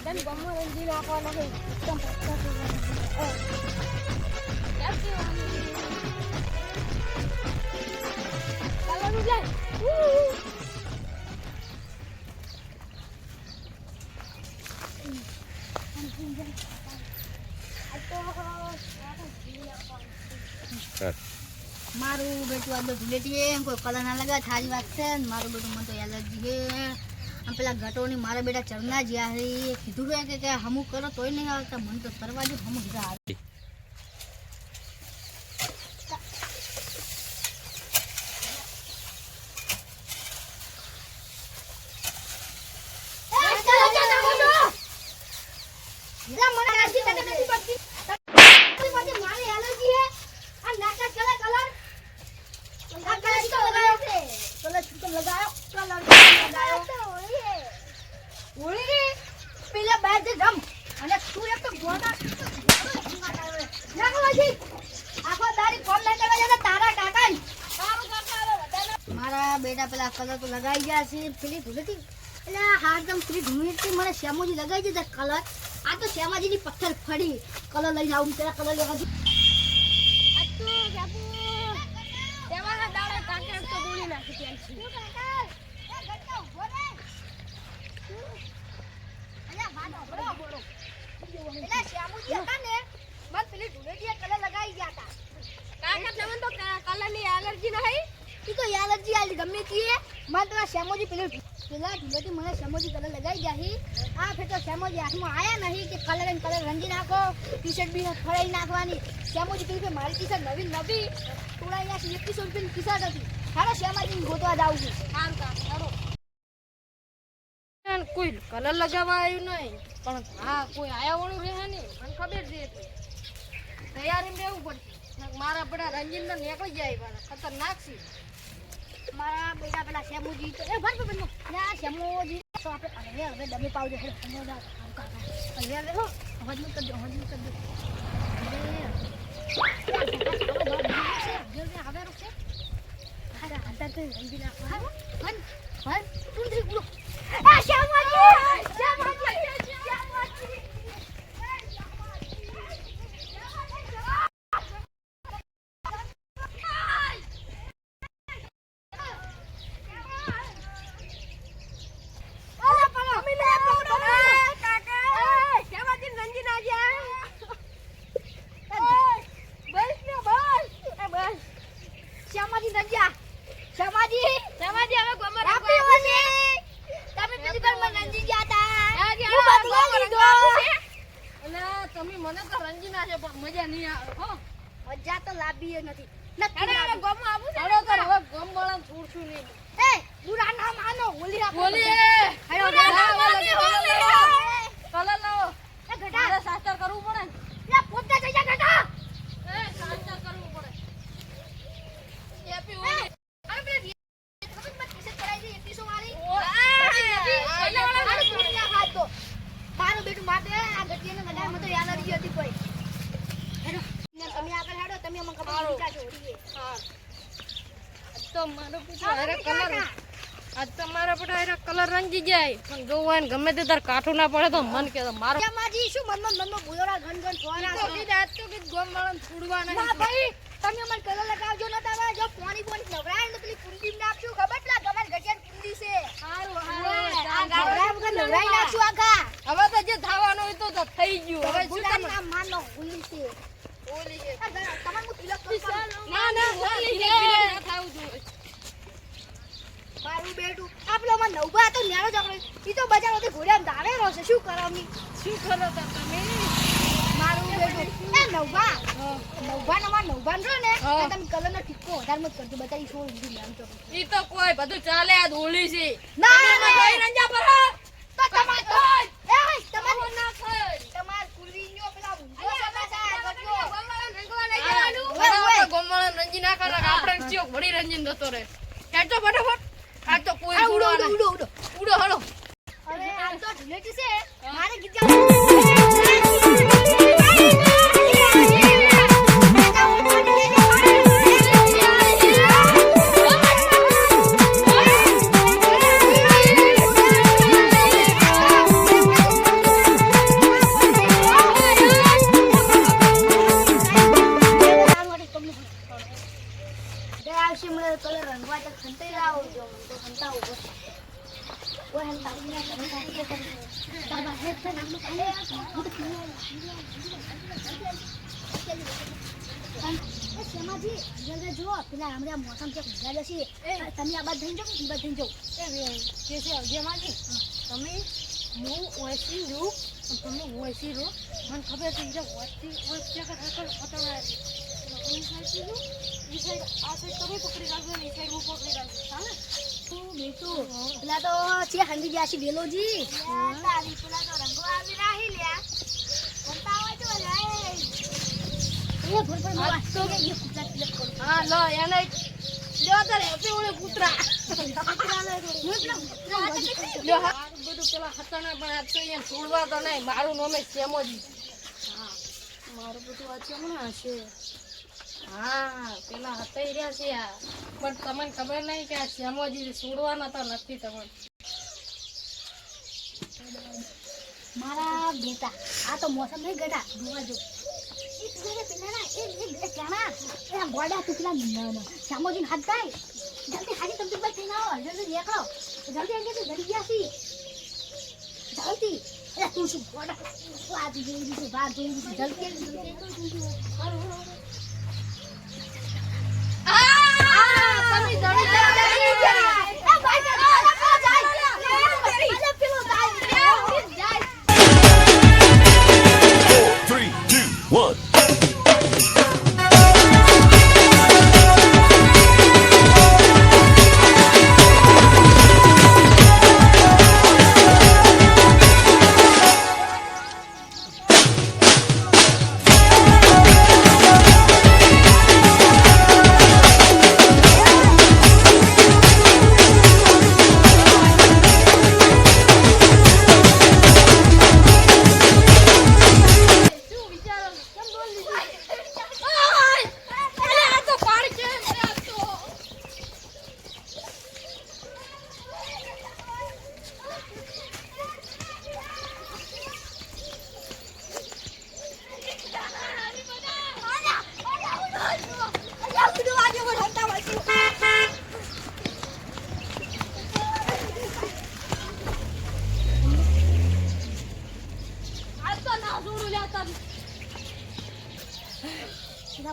તને ગમો રંજી નાખવાના છે એકદમ પચાસ ચાલો જાય મારું બેટું આ ધૂલેટી એમ કોઈ કલર ના લગાવે થારી વાત છે ને મારું બેટું મને તો એલર્જી છે આમ પેલા ગટોની મારા બેટા ચરના જ્યાં છે એ કીધું કે હમું કરો તોય નહીં આવતા મને તો કરવા જો હમું કીધા આવે મારા બેટા પેલા કલર તો લગાઈ ગયા છે પેલી ધૂલેટી એટલે હારદમ પેલી ધૂળેટી મને શ્યામોજી લગાઈ દીધા કલર આ તો શ્યામાજીની પથ્થર ફરી કલર લઈને આવું પેલા કલર લેવા ગમે તે મને શ્યામોજી પેલા ધૂલેટી મને શ્યામોજી કલર લગાઈ ગયા છે આ ફેર તો શ્યામોજી હાથમાં આયા નહીં કે કલર એન્ડ કલર રંગી નાખો ટી શર્ટ બી ફરાઈ નાખવાની શ્યામોજી પેલી મારી ટી શર્ટ નવી થોડા અહીંયા 2100 રૂપિયાની ટી શર્ટ હતી હાલો શ્યામાજી ગોતવા જાઉં છું કોઈ કલર લગાવવા આવ્યું નહીં પણ હા કોઈ આયા વાળું રહે નહીં મને ખબર છે તૈયારી રહેવું પડશે મારા બધા રંજીન ને નીકળી જાય ખતરનાક છે મારા બેટા પેલા શ્યામોજી તો એ ભર ના શ્યામોજી તો આપણે હવે ડબ્બે પાવ દે સમોદા હવે હવે હો હજુ કરજો હવે રૂકે હારા હાતા તો રંગી નાખવા વન ટુ થ્રી ગુલો આ શ્યામોજી મને તો રંજી ના છે પણ મજા નહીં આવે હો મજા તો લાભી નથી હવે ગમ આવું છે હવે ગમ વાળા છોડશું નહીં એ બુરા ના માનો હોલી હોલી હાલો કલર લાવો એ ગટા શાસ્ત્ર કરવું પડે લે પોતા જઈ જા ગટા એ શાસ્ત્ર કરવું પડે હેપી હોલી અરે બે ખબર મત કિસે કરાઈ દે 2100 વાળી મારું બેટું માટે આ ગટિયાને લગાય મને તો યાદ આવી હતી કોઈ હેડો તમે આગળ હેડો તમે અમને ખબર દીધા છો ઓડીએ હા તો મારો બેટો હારે કલર આજ તો મારા બેટા હારે કલર રંગી જાય પણ જોવાય ને ગમે તે તાર કાઠું ના પડે તો મન કે મારો માજી શું મનમાં બોયોરા ઘન ફોરા તો કીધું આજ તો કે ગમ વાળાને છોડવા નહીં ના ભાઈ તમે અમને કલર લગાવજો ન તાવા જો પાણી નવરાય ને પેલી કુંડી નાખશું ખબર પેલા ગમન ગટિયાની કુંડી છે સારું આ ગાવડા વગર નવરાય નાખશું આખા હવે તો જે થવાનું હોય તો થઈ ગયું હવે શું ગુલાબી ના માનો હોલી છે હોલી છે તમાર હું તિલક તો ના હોલી છે ના થાવું જોઈએ મારું બેટું આપલો માં નવબા તો ન્યારો જકડે ઈ તો બજારો થી ઘોડ્યા દાવેલો છે શું કરવાની શું કરો તમે મારું બેટું એ નવબા નવબા રો ને તમે કલર નો ઠીકો વધારે મત કરજો બતાઈ શું ઊંધી નામ તો ઈ તો કોઈ બધું ચાલે આ હોલી છે ના ભાઈ રંજા પર તો તમાર તો એ તમાર ના ખાય તમાર કુલીનો પેલા ઊંધો સમાચાર કરજો ગોમવાળા રંજી ના કરે આપણે ચિયો ઘડી રંજીન દતો રે હેડ તો ફટાફટ આ તો કોઈ ઉડો હળો અરે આ તો ઢીલેટી છે મારે ગીત શ્યામાજી જલ્દી જુઓ પેલા હમણાં મોસમ છે ગુજરાત છે તમે આ બાદ થઈને જાઓ કે બાદ થઈને જાઓ કે છે અજયમાજી તમે હું ઓછી રહું તમે ઓછી રહો મને ખબર છે જે ઓછી ઓછી પતંગ એ સાઈડ એ સાઈડ આ સાઈડ તમે પકડી રાખજો ને એ સાઈડ હું પકડી રાખજો ચાલે તું બેટું પેલા તો છે હંગી ગયા છે બેલોજી તારી પેલા તો રંગો આવી રાહી લ્યા કોતા હોય તો જાય એ ભર તો એ કુતરા ક્લિક કરો હા લો એને લ્યો તારે આપે ઓલે કૂતરા લ્યો હા બધું પેલા હતણા પણ આ તો અહીંયા છોડવા તો નહીં મારું નામ શ્યામોજી હા મારું બધું આ હમણાં હશે હા પેલા હતાઈ રહ્યા છે આ પણ તમને ખબર નહીં કે આ શ્યામોજી છોડવાના તો નથી તમને મારા બેટા આ તો મોસમ નહીં ગટા જોવા જો એ તુજે પેલા ના એ ક્યાના એ ગોડા ટુકડા શામોજી હાથ ગાય જલ્દી હાજી તમે બચ થઈને આવો જલ્દી નીકળો જલ્દી આગે તો જલ્દી ગયા છી જલ્દી એ તું શું ગોડા વાત જોઈ છે વાત જોઈ છે જલ્દી તમે દડી જાય એ ભાઈ જાય પેલો જાય 3, 2, 1.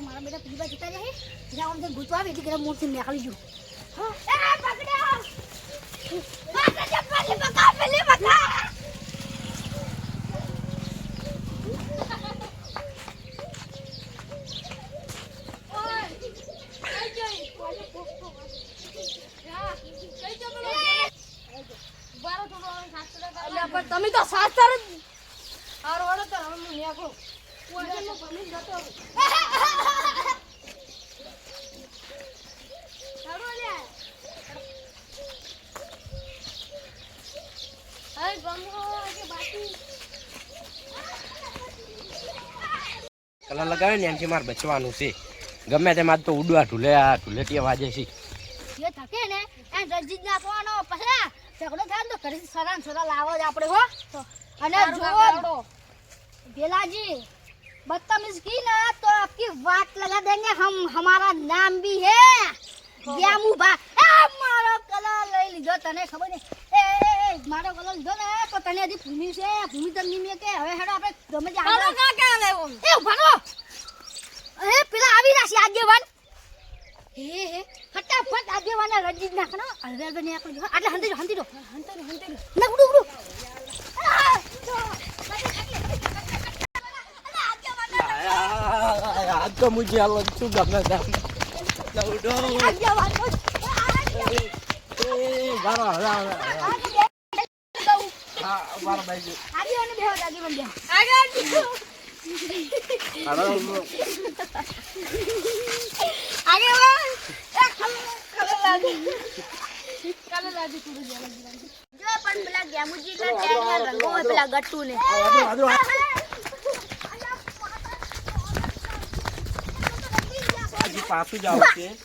મારા બેટા પીવા જતા રહે જરા આમ તો ગુતવા આવે એટલે મૂળ થી નીકળી ગયું એ પકડ્યો પકડા પેલી પકડા તમે તો સાચા જ હારો વાળો તો હું નીકળું ઓજનનો પમીન જતો હારો લે હાય ગમો કે બાકી કલર લગાવે ને એમથી મારે બચવાનું છે ગમે તેમ આજ તો ઉડવા ઢુલેટિયા વાજે છે જે થકે ને એ રજીત નાખવાનો પછી ઝઘડો થાય ને તો ઘરે સરા લાવો જ આપણે હો અને જો बेलाजी बदतमीज की ना तो आपकी बात लगा देंगे हम हमारा नाम भी है यामू बा ए मारो कलर ले लीधो तने खबर ने ए मारो कलर लीधो ने तो तने आधी भूमि से भूमि तमनी में के હવે હેડો આપણે ગમે જ હાલો કા કે આવે એ ઉભાનો એ પેલા આવી રાશી આગેવાન હે ફટાફટ આગેવાને રજીત નાખનો અલવેલ બને આપણે આટલે હંતી દો ના ગુડુ આજ તો મુજે આલો શું ગમે તેમ ઉડો આગેવાન ગારો હા બાર બાઈ આગેવાન બેહો આગેવાન બેહો હાલો આગેવાન એ ખબર લાગે તું જો પણ પેલા ગેમુજી ના ટેગના રંગો હોય પેલા ગટ્ટુ ને પાછું જાવ છે